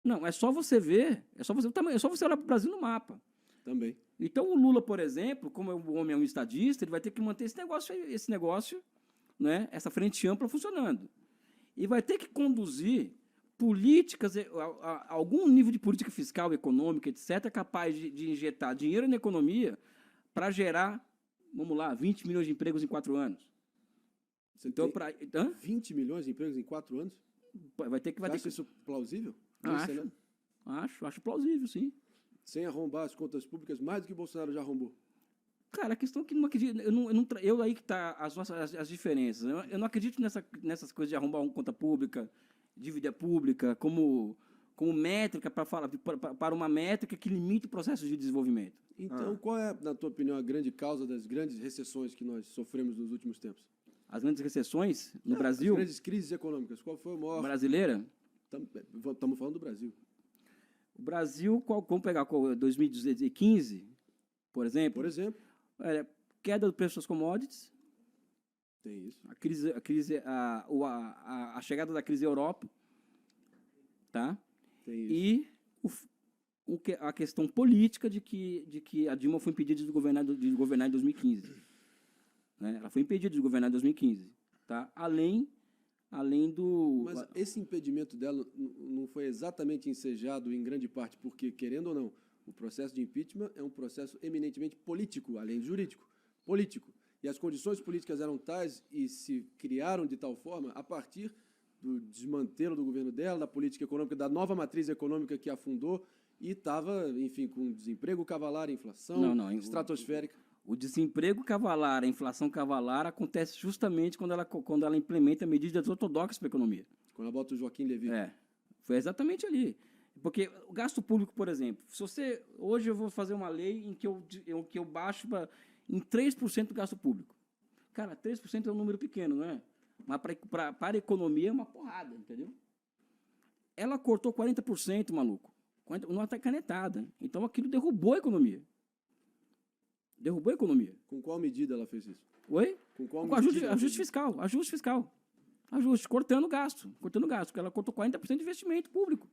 Não, é só você ver, é só você olhar para o Brasil no mapa. Também. Então, o Lula, por exemplo, como o homem é um estadista, ele vai ter que manter esse negócio, né, essa frente ampla funcionando. E vai ter que conduzir políticas, algum nível de política fiscal, econômica, etc., capaz de injetar dinheiro na economia para gerar, vamos lá, 20 milhões de empregos em 4 anos. Você Então, tem 20 milhões de empregos em 4 anos? vai ter Você acha isso plausível? Acho plausível, sim. Sem arrombar as contas públicas, mais do que o Bolsonaro já arrombou. Cara, a questão é que não acredito, eu aí que tá as diferenças. Eu não acredito nessas coisas de arrombar uma conta pública, dívida pública, como métrica para uma métrica que limite o processo de desenvolvimento. Então, qual é, na tua opinião, a grande causa das grandes recessões que nós sofremos nos últimos tempos? As grandes recessões no Brasil... As grandes crises econômicas. Qual foi o maior... Brasileira? Estamos falando do Brasil. O Brasil, vamos pegar 2015, por exemplo. Por exemplo. Queda do preço das commodities. Tem isso. A chegada da crise à Europa. Tá? Tem isso. E a questão política de que a Dilma foi impedida de governar em 2015. Né? Ela foi impedida de governar em 2015. Tá? Além do... Mas esse impedimento dela não foi exatamente ensejado em grande parte porque, querendo ou não, o processo de impeachment é um processo eminentemente político, além de jurídico. Político. E as condições políticas eram tais e se criaram de tal forma a partir do desmantelo do governo dela, da política econômica, da nova matriz econômica que afundou e estava, enfim, com desemprego cavalar, inflação estratosférica. O desemprego cavalar, a inflação cavalar acontece justamente quando ela implementa medidas ortodoxas para a economia. Quando ela bota o Joaquim Levy. Foi exatamente ali. Porque o gasto público, por exemplo, hoje eu vou fazer uma lei em que eu baixo em 3% do gasto público. Cara, 3% é um número pequeno, não é? Mas para a economia é uma porrada, entendeu? Ela cortou 40%, maluco. Não está canetada. Então aquilo derrubou a economia. Derrubou a economia. Com qual medida ela fez isso? Oi? Com qual medida? Ajuste fiscal. Cortando gasto. Porque ela cortou 40% de investimento público.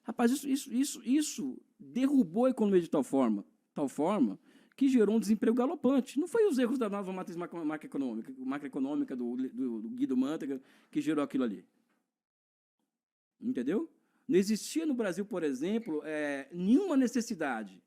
Rapaz, isso derrubou a economia de tal forma que gerou um desemprego galopante. Não foi os erros da nova matriz macroeconômica do Guido Mantega que gerou aquilo ali. Entendeu? Não existia no Brasil, por exemplo, nenhuma necessidade,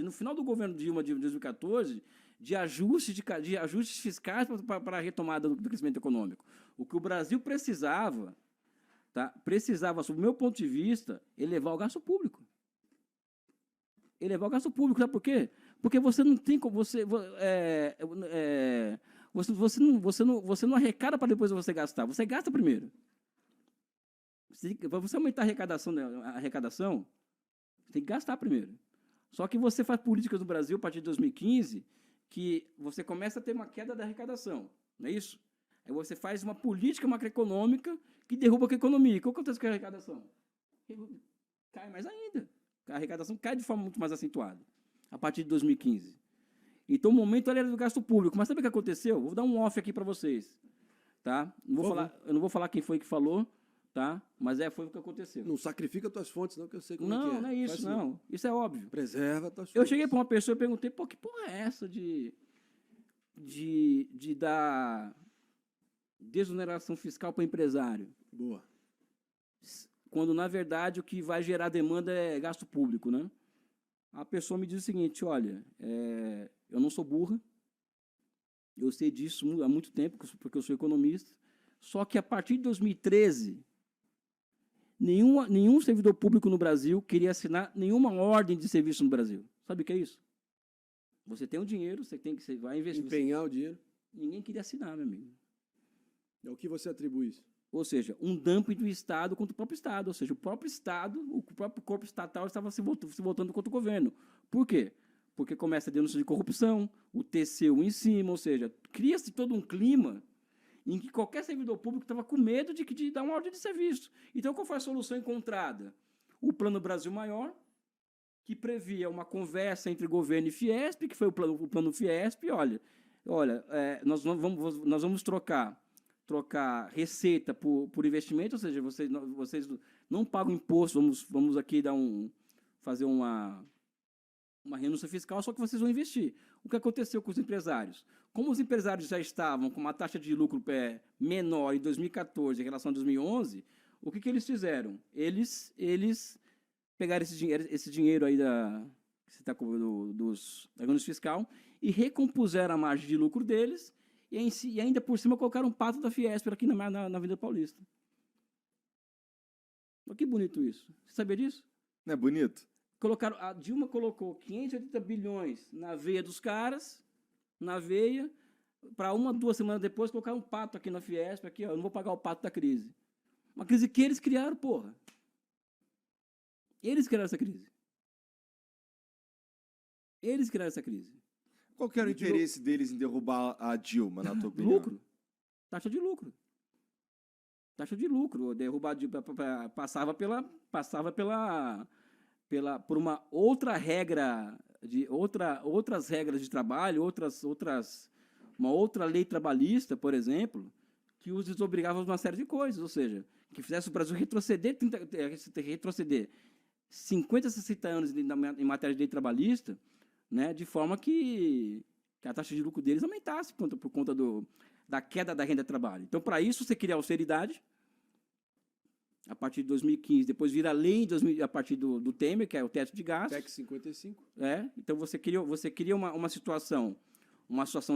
no final do governo Dilma de 2014, de ajustes fiscais para a retomada do crescimento econômico. O que o Brasil precisava, sob o meu ponto de vista, elevar o gasto público. Sabe por quê? Porque você não tem como... Você não arrecada para depois você gastar. Você gasta primeiro. Para você aumentar a arrecadação, você tem que gastar primeiro. Só que você faz políticas no Brasil a partir de 2015 que você começa a ter uma queda da arrecadação. Não é isso? Aí você faz uma política macroeconômica que derruba a economia. O que acontece com a arrecadação? Cai mais ainda. A arrecadação cai de forma muito mais acentuada a partir de 2015. Então, o momento era do gasto público. Mas sabe o que aconteceu? Vou dar um off aqui para vocês. Tá? Eu não vou falar quem foi que falou, tá? Mas foi o que aconteceu. Não sacrifica tuas fontes, não, que eu sei como é que é. Não é isso, não. Isso é óbvio. Preserva tuas fontes. Eu cheguei para uma pessoa e perguntei, que porra é essa de dar desoneração fiscal para empresário? Boa. Quando, na verdade, o que vai gerar demanda é gasto público, né? A pessoa me diz o seguinte, olha, eu não sou burra, eu sei disso há muito tempo, porque eu sou economista, só que a partir de 2013, nenhum servidor público no Brasil queria assinar nenhuma ordem de serviço no Brasil. Sabe o que é isso? Você tem o dinheiro, você vai investir. Empenhar o dinheiro. Ninguém queria assinar, meu amigo. É o que você atribui isso? Ou seja, um dumping do Estado contra o próprio Estado. Ou seja, o próprio Estado, o próprio corpo estatal estava se voltando contra o governo. Por quê? Porque começa a denúncia de corrupção, o TCU em cima, ou seja, cria-se todo um clima em que qualquer servidor público estava com medo de dar uma ordem de serviço. Então, qual foi a solução encontrada? O Plano Brasil Maior, que previa uma conversa entre governo e Fiesp, que foi o plano Fiesp. Olha, nós vamos trocar receita por investimento, ou seja, vocês não pagam imposto, vamos aqui fazer uma renúncia fiscal, só que vocês vão investir. O que aconteceu com os empresários? Como os empresários já estavam com uma taxa de lucro menor em 2014 em relação a 2011, o que eles fizeram? Eles pegaram esse dinheiro aí que você está cobrando da renúncia fiscal e recompuseram a margem de lucro deles e ainda por cima colocaram um pato da Fiesp aqui na Avenida Paulista. Olha que bonito isso. Você sabia disso? Não é bonito? A Dilma colocou 580 bilhões na veia dos caras, para 2 semanas depois colocar um pato aqui na Fiesp, aqui, ó, eu não vou pagar o pato da crise. Uma crise que eles criaram, porra. Eles criaram essa crise. Eles criaram essa crise. Qual que era o interesse deles em derrubar a Dilma, na tua opinião? Lucro. Taxa de lucro. Taxa de lucro. Derrubar passava por uma outra regra outras regras de trabalho, uma outra lei trabalhista, por exemplo, que os desobrigava a uma série de coisas, ou seja, que fizesse o Brasil retroceder 50, 60 anos em matéria de lei trabalhista, né, de forma que a taxa de lucro deles aumentasse por conta da queda da renda de trabalho. Então, para isso, você cria austeridade, a partir de 2015, depois vira lei a partir do Temer, que é o teto de gastos. PEC 55. Então você cria uma situação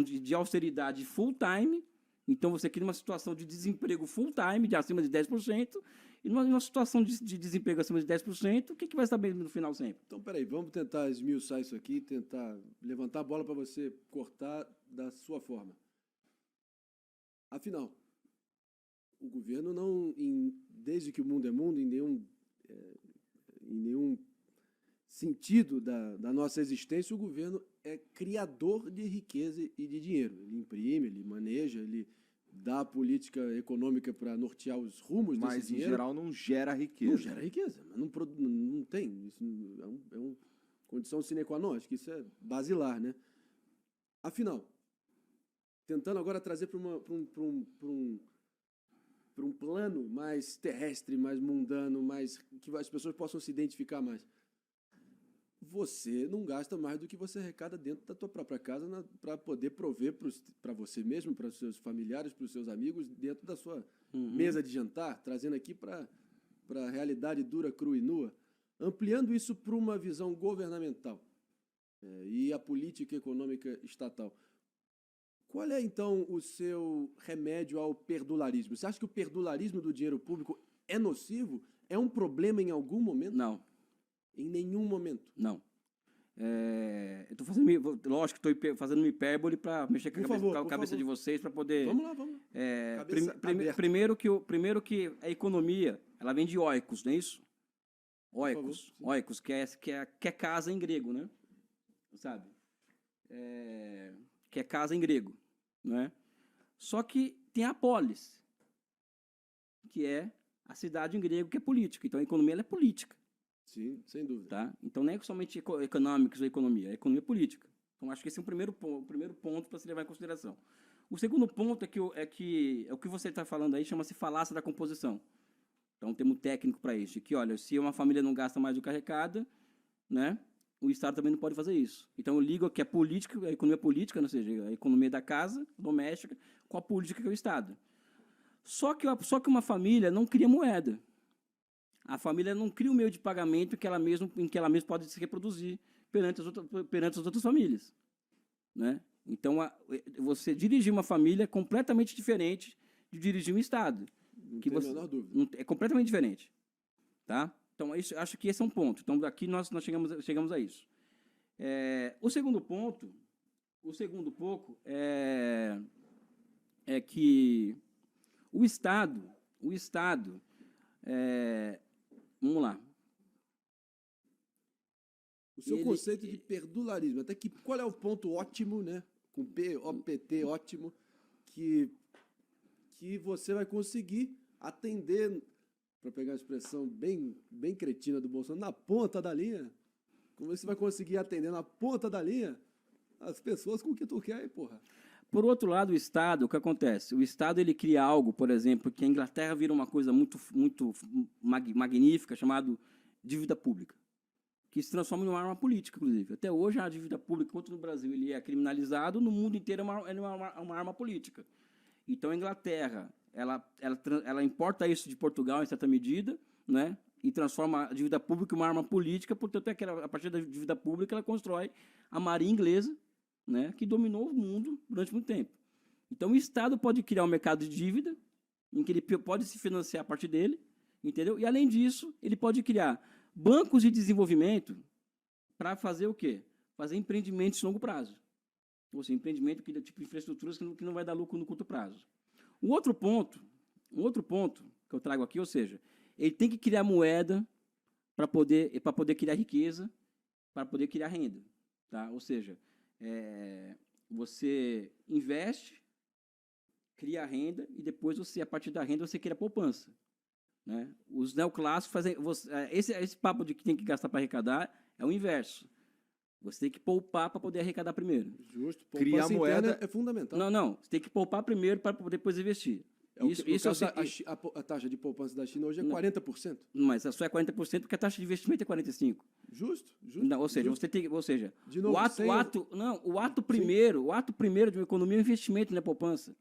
de austeridade full time, então você cria uma situação de desemprego full time, de acima de 10%, e numa situação de desemprego acima de 10%, o que vai estar bem no final sempre? Então, peraí, vamos tentar esmiuçar isso aqui, tentar levantar a bola para você cortar da sua forma. Afinal, o governo desde que o mundo é mundo, em nenhum sentido da nossa existência, o governo é criador de riqueza e de dinheiro. Ele imprime, ele maneja, ele dá a política econômica para nortear os rumos desse dinheiro. Mas, em geral, não gera riqueza. Não gera riqueza, mas não tem. Isso é uma condição sine qua non, acho que isso é basilar, né? Afinal, tentando agora trazer para um plano mais terrestre, mais mundano, que as pessoas possam se identificar mais. Você não gasta mais do que você arrecada dentro da tua própria casa para poder prover para você mesmo, para os seus familiares, para os seus amigos, dentro da sua mesa de jantar, trazendo aqui para a realidade dura, crua e nua, ampliando isso para uma visão governamental e a política econômica estatal. Qual é, então, o seu remédio ao perdularismo? Você acha que o perdularismo do dinheiro público é nocivo? É um problema em algum momento? Não. Em nenhum momento? Não. Eu estou fazendo, lógico que estou fazendo uma hipérbole para mexer com a cabeça de vocês, para poder... Vamos lá. Primeiro que a economia, ela vem de oikos, não é isso? Oikos, que é casa em grego, né? Sabe? Que é casa em grego, né? Só que tem a polis, que é a cidade em grego, que é política. Então, a economia ela é política. Sim, sem dúvida. Tá? Então, não é somente econômicos ou economia, é economia política. Então, acho que esse é o primeiro ponto para se levar em consideração. O segundo ponto é que o que você está falando aí chama-se falácia da composição. Então, um termo técnico para isso, que, olha, se uma família não gasta mais do que arrecada, né, o Estado também não pode fazer isso. Então, eu ligo aqui a economia política, ou seja, a economia da casa doméstica, com a política que é o Estado. Só que uma família não cria moeda. A família não cria o meio de pagamento em que ela mesma pode se reproduzir perante as outras famílias, né? Então, você dirigir uma família é completamente diferente de dirigir um Estado. Não tem a menor dúvida. É completamente diferente. Tá? Então, acho que esse é um ponto. Então, daqui nós chegamos a isso. O segundo ponto é que o Estado vamos lá. O seu conceito de perdularismo, qual é o ponto ótimo, né? Com P-O-P-T, ótimo, que você vai conseguir atender, para pegar a expressão bem cretina do Bolsonaro, na ponta da linha? Como você vai conseguir atender na ponta da linha as pessoas com o que tu quer aí, porra? Por outro lado, o Estado, o que acontece? O Estado ele cria algo, por exemplo, que a Inglaterra vira uma coisa muito magnífica, chamado dívida pública, que se transforma em uma arma política, inclusive. Até hoje, a dívida pública, enquanto no Brasil ele é criminalizado, no mundo inteiro é uma arma política. Então, a Inglaterra, ela importa isso de Portugal, em certa medida, né? E transforma a dívida pública em uma arma política, portanto, a partir da dívida pública, ela constrói a marinha inglesa, né, que dominou o mundo durante muito tempo. Então, o Estado pode criar um mercado de dívida, em que ele pode se financiar a partir dele, entendeu? E, além disso, ele pode criar bancos de desenvolvimento para fazer o quê? Fazer empreendimentos de longo prazo. Ou seja, empreendimento tipo infraestruturas que não vai dar lucro no curto prazo. Um outro ponto que eu trago aqui, ou seja, ele tem que criar moeda para poder criar riqueza, para poder criar renda. Tá? Ou seja, você investe, cria renda e depois a partir da renda, você cria poupança. Né? Os neoclássicos fazem... Esse papo de que tem que gastar para arrecadar é o inverso. Você tem que poupar para poder arrecadar primeiro. Justo. Criar Poupança moeda interna é fundamental. Não. Você tem que poupar primeiro para depois investir. A taxa de poupança da China hoje é 40%. Mas só é 40% porque a taxa de investimento é 45%. Justo. Não, ou seja, justo. você tem, ou seja, De novo, o ato primeiro de uma economia é um investimento, não é poupança.